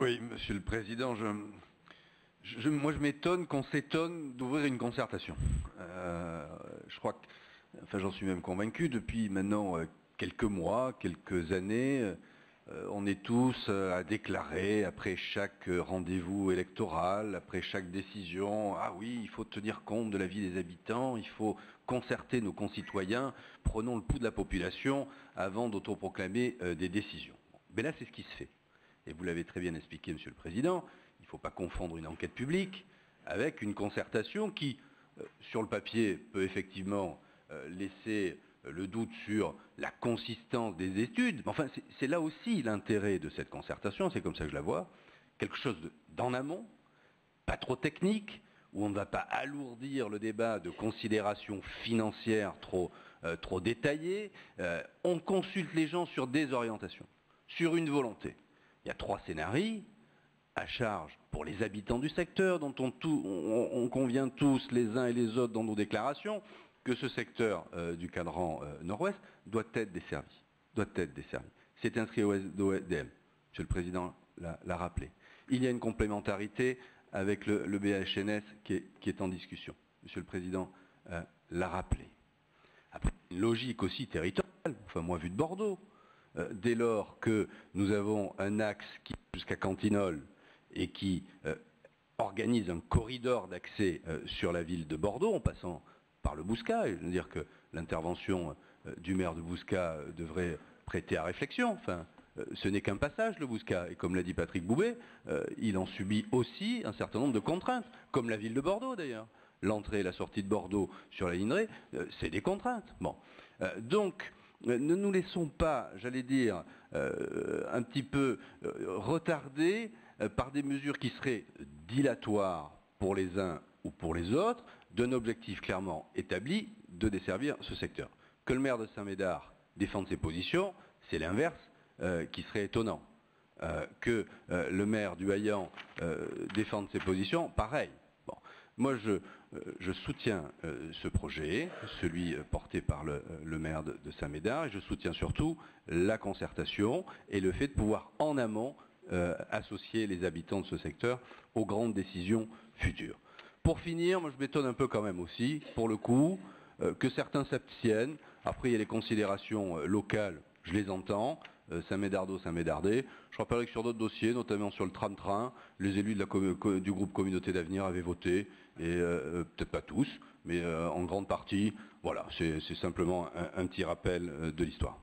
Oui, Monsieur le Président, moi je m'étonne qu'on s'étonne d'ouvrir une concertation. Je crois que, enfin j'en suis même convaincu, depuis maintenant quelques mois, quelques années, on est tous à déclarer après chaque rendez-vous électoral, après chaque décision, ah oui, il faut tenir compte de la vie des habitants, il faut concerter nos concitoyens, prenons le pouls de la population avant d'autoproclamer des décisions. Mais là, c'est ce qui se fait. Et vous l'avez très bien expliqué, Monsieur le Président, il ne faut pas confondre une enquête publique avec une concertation qui, sur le papier, peut effectivement laisser le doute sur la consistance des études. Mais enfin, c'est là aussi l'intérêt de cette concertation, c'est comme ça que je la vois, quelque chose d'en amont, pas trop technique, où on ne va pas alourdir le débat de considérations financières trop détaillées. On consulte les gens sur des orientations, sur une volonté. Il y a 3 scénarios à charge pour les habitants du secteur, dont on convient tous les uns et les autres dans nos déclarations, que ce secteur du cadran nord-ouest doit être desservi. C'est inscrit au SDM. Monsieur le Président l'a rappelé. Il y a une complémentarité avec le BHNS qui est en discussion. Monsieur le Président l'a rappelé. Après, une logique aussi territoriale, enfin moi vu de Bordeaux. Dès lors que nous avons un axe qui jusqu'à Cantignoles et qui organise un corridor d'accès sur la ville de Bordeaux en passant par le Bouscat, et je veux dire que l'intervention du maire de Bouscat devrait prêter à réflexion. Enfin, ce n'est qu'un passage, le Bouscat, et comme l'a dit Patrick Boubet, il en subit aussi un certain nombre de contraintes, comme la ville de Bordeaux d'ailleurs. L'entrée et la sortie de Bordeaux sur la ligne c'est des contraintes. Bon. Donc, ne nous laissons pas, j'allais dire, un petit peu retardés par des mesures qui seraient dilatoires pour les uns ou pour les autres, d'un objectif clairement établi de desservir ce secteur. Que le maire de Saint-Médard défende ses positions, c'est l'inverse qui serait étonnant. Que le maire du Haillan défende ses positions, pareil. Bon. Moi, je soutiens ce projet, celui porté par le maire de Saint-Médard, et je soutiens surtout la concertation et le fait de pouvoir en amont associer les habitants de ce secteur aux grandes décisions futures. Pour finir, moi je m'étonne un peu quand même aussi, pour le coup, que certains s'abstiennent. Après, il y a les considérations locales, je les entends. Saint-Médardo, Saint-Médardais. Je rappellerai que sur d'autres dossiers, notamment sur le tram-train, les élus du groupe Communauté d'Avenir avaient voté, et peut-être pas tous, mais en grande partie, voilà, c'est simplement un petit rappel de l'histoire.